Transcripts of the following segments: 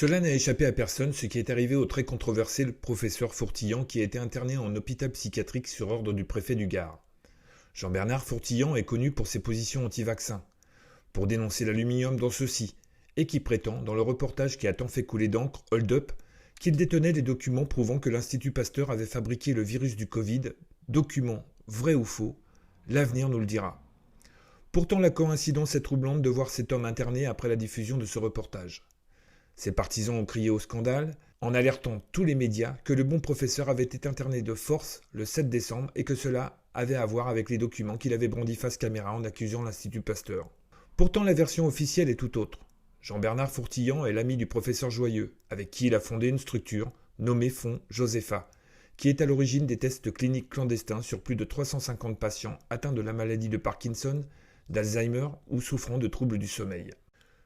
Cela n'a échappé à personne ce qui est arrivé au très controversé professeur Fourtillan qui a été interné en hôpital psychiatrique sur ordre du préfet du Gard. Jean-Bernard Fourtillan est connu pour ses positions anti-vaccins, pour dénoncer l'aluminium dans ceux-ci, et qui prétend, dans le reportage qui a tant fait couler d'encre, Hold Up, qu'il détenait des documents prouvant que l'Institut Pasteur avait fabriqué le virus du Covid, documents vrais ou faux, l'avenir nous le dira. Pourtant la coïncidence est troublante de voir cet homme interné après la diffusion de ce reportage. Ses partisans ont crié au scandale, en alertant tous les médias que le bon professeur avait été interné de force le 7 décembre et que cela avait à voir avec les documents qu'il avait brandis face caméra en accusant l'Institut Pasteur. Pourtant la version officielle est tout autre. Jean-Bernard Fourtillan est l'ami du professeur Joyeux, avec qui il a fondé une structure nommée Fonds Josepha, qui est à l'origine des tests cliniques clandestins sur plus de 350 patients atteints de la maladie de Parkinson, d'Alzheimer ou souffrant de troubles du sommeil.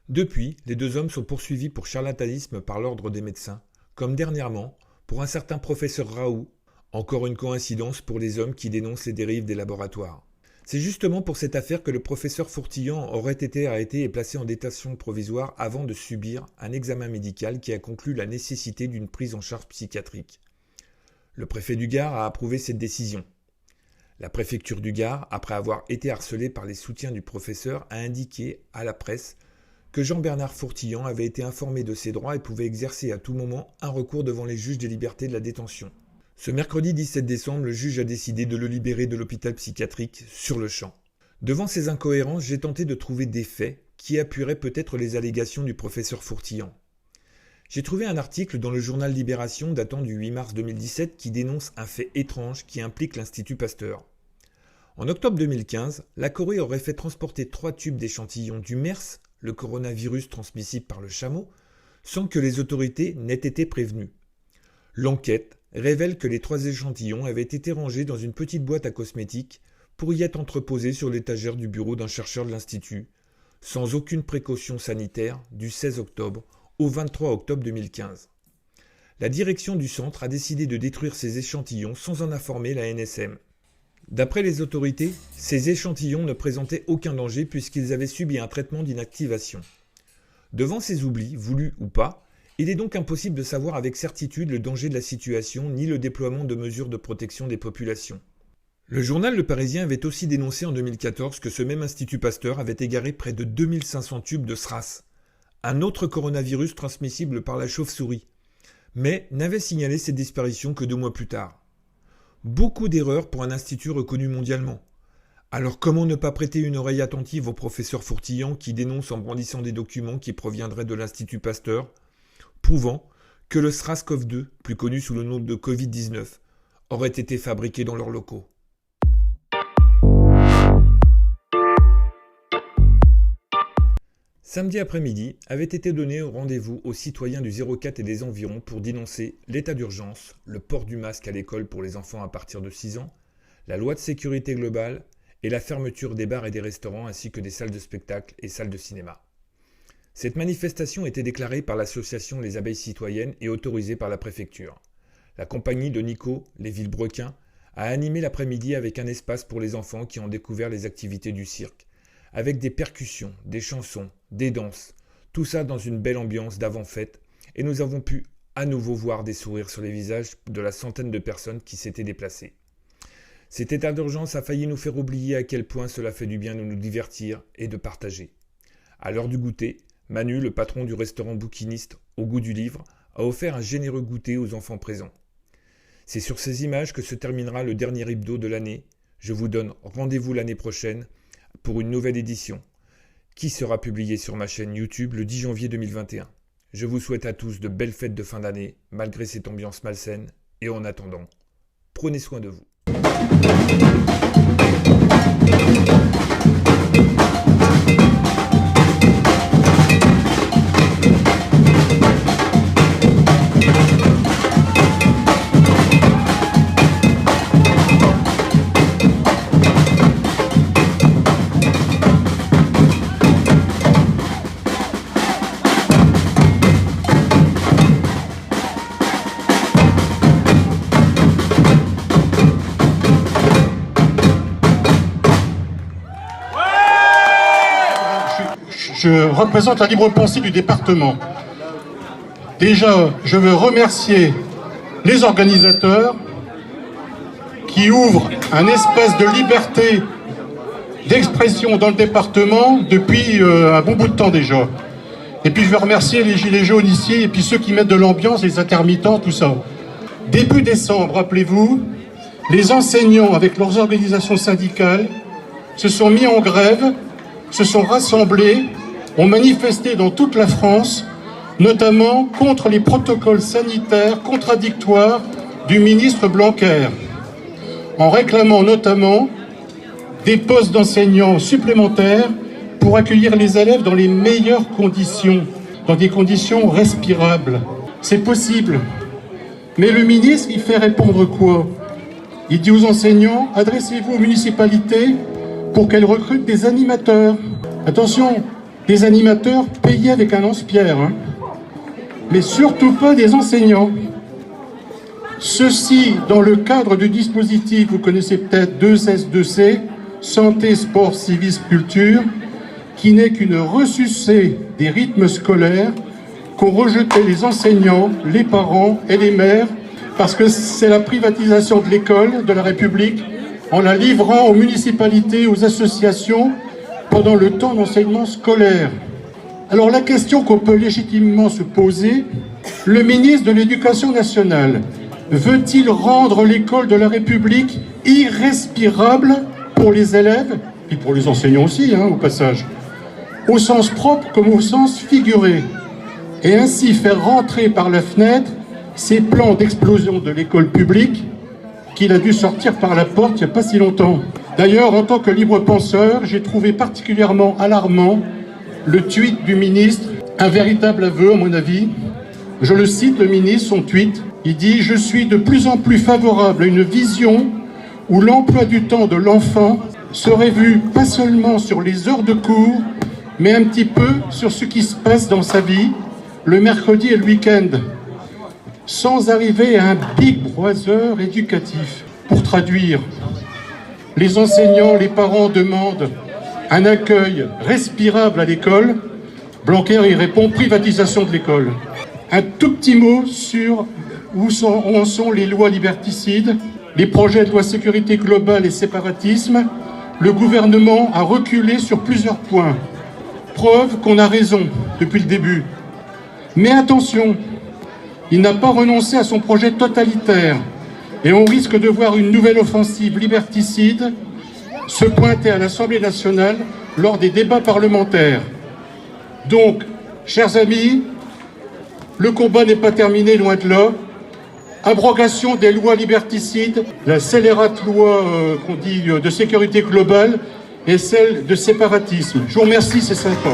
Depuis, les deux hommes sont poursuivis pour charlatanisme par l'ordre des médecins, comme dernièrement pour un certain professeur Raoult, encore une coïncidence pour les hommes qui dénoncent les dérives des laboratoires. C'est justement pour cette affaire que le professeur Fourtillan aurait été arrêté et placé en détention provisoire avant de subir un examen médical qui a conclu la nécessité d'une prise en charge psychiatrique. Le préfet du Gard a approuvé cette décision. La préfecture du Gard, après avoir été harcelée par les soutiens du professeur, a indiqué à la presse que Jean-Bernard Fourtillan avait été informé de ses droits et pouvait exercer à tout moment un recours devant les juges des libertés de la détention. Ce mercredi 17 décembre, le juge a décidé de le libérer de l'hôpital psychiatrique sur le champ. Devant ces incohérences, j'ai tenté de trouver des faits qui appuieraient peut-être les allégations du professeur Fourtillan. J'ai trouvé un article dans le journal Libération datant du 8 mars 2017 qui dénonce un fait étrange qui implique l'Institut Pasteur. En octobre 2015, la Corée aurait fait transporter 3 tubes d'échantillons du MERS, le coronavirus transmissible par le chameau, sans que les autorités n'aient été prévenues. L'enquête révèle que les 3 échantillons avaient été rangés dans une petite boîte à cosmétiques pour y être entreposés sur l'étagère du bureau d'un chercheur de l'Institut, sans aucune précaution sanitaire, du 16 octobre au 23 octobre 2015. La direction du centre a décidé de détruire ces échantillons sans en informer la NSM. D'après les autorités, ces échantillons ne présentaient aucun danger puisqu'ils avaient subi un traitement d'inactivation. Devant ces oublis, voulus ou pas, il est donc impossible de savoir avec certitude le danger de la situation ni le déploiement de mesures de protection des populations. Le journal Le Parisien avait aussi dénoncé en 2014 que ce même Institut Pasteur avait égaré près de 2500 tubes de SRAS, un autre coronavirus transmissible par la chauve-souris, mais n'avait signalé cette disparition que 2 mois plus tard. Beaucoup d'erreurs pour un institut reconnu mondialement. Alors comment ne pas prêter une oreille attentive au professeur Fourtillan qui dénonce en brandissant des documents qui proviendraient de l'Institut Pasteur, prouvant que le SRAS-CoV-2, plus connu sous le nom de Covid-19, aurait été fabriqué dans leurs locaux. Samedi après-midi avait été donné rendez-vous aux citoyens du 04 et des environs pour dénoncer l'état d'urgence, le port du masque à l'école pour les enfants à partir de 6 ans, la loi de sécurité globale et la fermeture des bars et des restaurants ainsi que des salles de spectacle et salles de cinéma. Cette manifestation était déclarée par l'association Les Abeilles Citoyennes et autorisée par la préfecture. La compagnie de Nico, les Villebrequins, a animé l'après-midi avec un espace pour les enfants qui ont découvert les activités du cirque, avec des percussions, des chansons, des danses, tout ça dans une belle ambiance d'avant-fête, et nous avons pu à nouveau voir des sourires sur les visages de la centaine de personnes qui s'étaient déplacées. Cet état d'urgence a failli nous faire oublier à quel point cela fait du bien de nous divertir et de partager. À l'heure du goûter, Manu, le patron du restaurant bouquiniste Au Goût du Livre, a offert un généreux goûter aux enfants présents. C'est sur ces images que se terminera le dernier hebdo de l'année. Je vous donne rendez-vous l'année prochaine pour une nouvelle édition, qui sera publiée sur ma chaîne YouTube le 10 janvier 2021. Je vous souhaite à tous de belles fêtes de fin d'année, malgré cette ambiance malsaine, et en attendant, prenez soin de vous. Je représente la libre pensée du département. Déjà, je veux remercier les organisateurs qui ouvrent un espace de liberté d'expression dans le département depuis un bon bout de temps déjà. Et puis je veux remercier les gilets jaunes ici, et puis ceux qui mettent de l'ambiance, les intermittents, tout ça. Début décembre, rappelez-vous, les enseignants, avec leurs organisations syndicales, se sont mis en grève, se sont rassemblés, ont manifesté dans toute la France, notamment contre les protocoles sanitaires contradictoires du ministre Blanquer, en réclamant notamment des postes d'enseignants supplémentaires pour accueillir les élèves dans les meilleures conditions, dans des conditions respirables. C'est possible. Mais le ministre, il fait répondre quoi? Il dit aux enseignants, adressez-vous aux municipalités pour qu'elles recrutent des animateurs. Attention, des animateurs payés avec un lance-pierre, hein. Mais surtout pas des enseignants. Ceci dans le cadre du dispositif, vous connaissez peut-être 2S2C, Santé, Sport, Civisme, Culture, qui n'est qu'une ressucée des rythmes scolaires qu'ont rejeté les enseignants, les parents et les maires, parce que c'est la privatisation de l'école, de la République, en la livrant aux municipalités, aux associations, pendant le temps d'enseignement scolaire. Alors la question qu'on peut légitimement se poser, le ministre de l'Éducation nationale veut-il rendre l'école de la République irrespirable pour les élèves, et pour les enseignants aussi, au passage, au sens propre comme au sens figuré, et ainsi faire rentrer par la fenêtre ces plans d'explosion de l'école publique qu'il a dû sortir par la porte il n'y a pas si longtemps. D'ailleurs, en tant que libre penseur, j'ai trouvé particulièrement alarmant le tweet du ministre, un véritable aveu à mon avis. Je le cite, le ministre, son tweet, il dit « Je suis de plus en plus favorable à une vision où l'emploi du temps de l'enfant serait vu pas seulement sur les heures de cours, mais un petit peu sur ce qui se passe dans sa vie, le mercredi et le week-end, sans arriver à un Big Brother éducatif. » Pour traduire, les enseignants, les parents demandent un accueil respirable à l'école. Blanquer y répond privatisation de l'école. Un tout petit mot sur où en sont les lois liberticides, les projets de loi sécurité globale et séparatisme. Le gouvernement a reculé sur plusieurs points. Preuve qu'on a raison depuis le début. Mais attention, il n'a pas renoncé à son projet totalitaire et on risque de voir une nouvelle offensive liberticide se pointer à l'Assemblée nationale lors des débats parlementaires. Donc, chers amis, le combat n'est pas terminé, loin de là. Abrogation des lois liberticides, la scélérate loi qu'on dit de sécurité globale et celle de séparatisme. Je vous remercie, c'est sympa.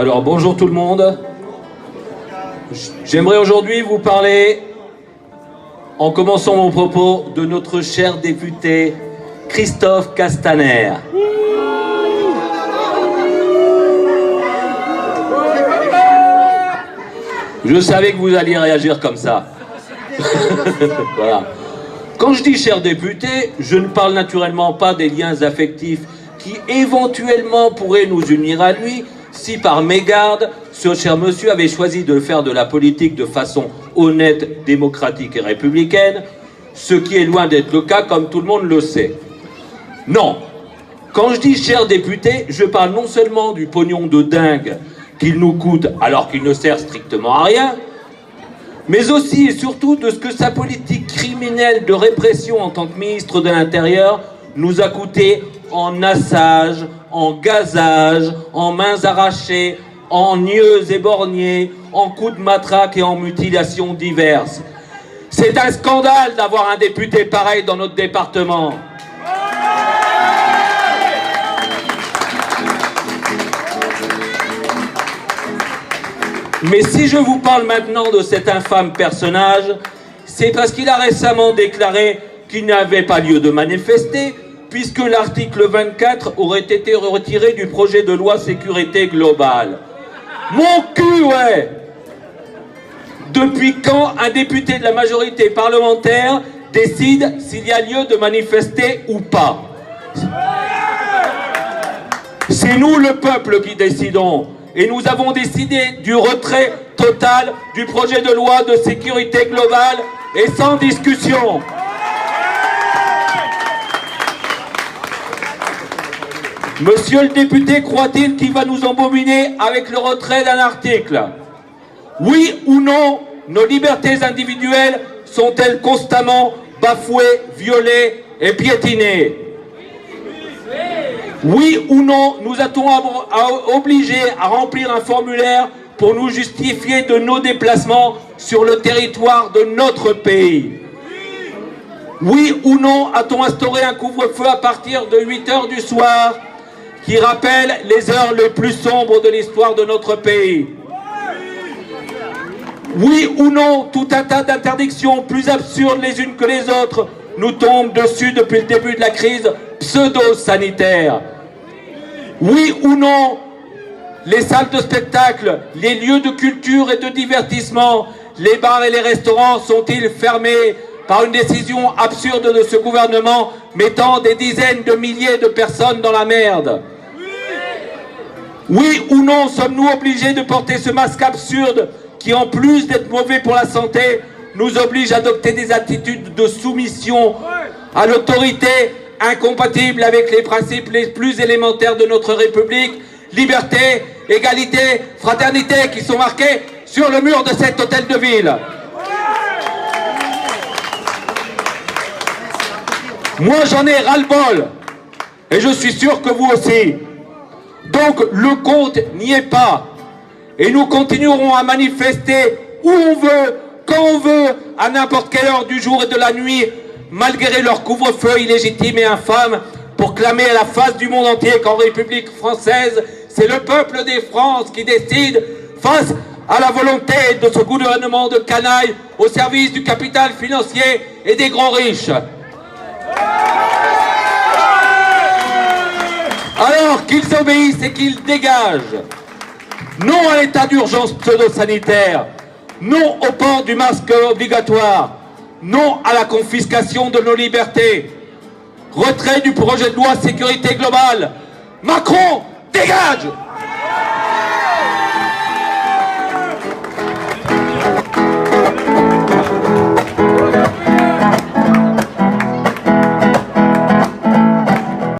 Alors bonjour tout le monde. J'aimerais aujourd'hui vous parler, en commençant mon propos, de notre cher député Christophe Castaner. Je savais que vous alliez réagir comme ça. Voilà. Quand je dis cher député, je ne parle naturellement pas des liens affectifs qui éventuellement pourraient nous unir à lui si par mégarde, ce cher monsieur avait choisi de faire de la politique de façon honnête, démocratique et républicaine, ce qui est loin d'être le cas comme tout le monde le sait. Non, quand je dis cher député, je parle non seulement du pognon de dingue qu'il nous coûte alors qu'il ne sert strictement à rien, mais aussi et surtout de ce que sa politique criminelle de répression en tant que ministre de l'Intérieur nous a coûté en nassage, en gazage, en mains arrachées, en nieux éborgnés, en coups de matraque et en mutilations diverses. C'est un scandale d'avoir un député pareil dans notre département. Mais si je vous parle maintenant de cet infâme personnage, c'est parce qu'il a récemment déclaré qu'il n'avait pas lieu de manifester, puisque l'article 24 aurait été retiré du projet de loi sécurité globale. Mon cul, ouais! Depuis quand un député de la majorité parlementaire décide s'il y a lieu de manifester ou pas? C'est nous, le peuple, qui décidons. Et nous avons décidé du retrait total du projet de loi de sécurité globale et sans discussion. Monsieur le député croit-il qu'il va nous embobiner avec le retrait d'un article? Oui ou non, nos libertés individuelles sont-elles constamment bafouées, violées et piétinées? Oui ou non, nous a-t-on obligés à remplir un formulaire pour nous justifier de nos déplacements sur le territoire de notre pays? Oui ou non, a-t-on instauré un couvre-feu à partir de 8 h du soir qui rappelle les heures les plus sombres de l'histoire de notre pays? Oui ou non, tout un tas d'interdictions plus absurdes les unes que les autres nous tombent dessus depuis le début de la crise pseudo-sanitaire? Oui ou non, les salles de spectacle, les lieux de culture et de divertissement, les bars et les restaurants sont-ils fermés par une décision absurde de ce gouvernement mettant des dizaines de milliers de personnes dans la merde? Oui ou non, sommes-nous obligés de porter ce masque absurde qui, en plus d'être mauvais pour la santé, nous oblige à adopter des attitudes de soumission à l'autorité incompatibles avec les principes les plus élémentaires de notre République, liberté, égalité, fraternité, qui sont marqués sur le mur de cet hôtel de ville. Moi, j'en ai ras-le-bol, et je suis sûr que vous aussi. Donc, le compte n'y est pas, et nous continuerons à manifester où on veut, quand on veut, à n'importe quelle heure du jour et de la nuit, malgré leur couvre-feu illégitime et infâme, pour clamer à la face du monde entier qu'en République française, c'est le peuple des France qui décide face à la volonté de ce gouvernement de canaille au service du capital financier et des grands riches. Alors qu'ils obéissent et qu'ils dégagent. Non à l'état d'urgence pseudo-sanitaire, non au port du masque obligatoire, non à la confiscation de nos libertés. Retrait du projet de loi sécurité globale. Macron, dégage!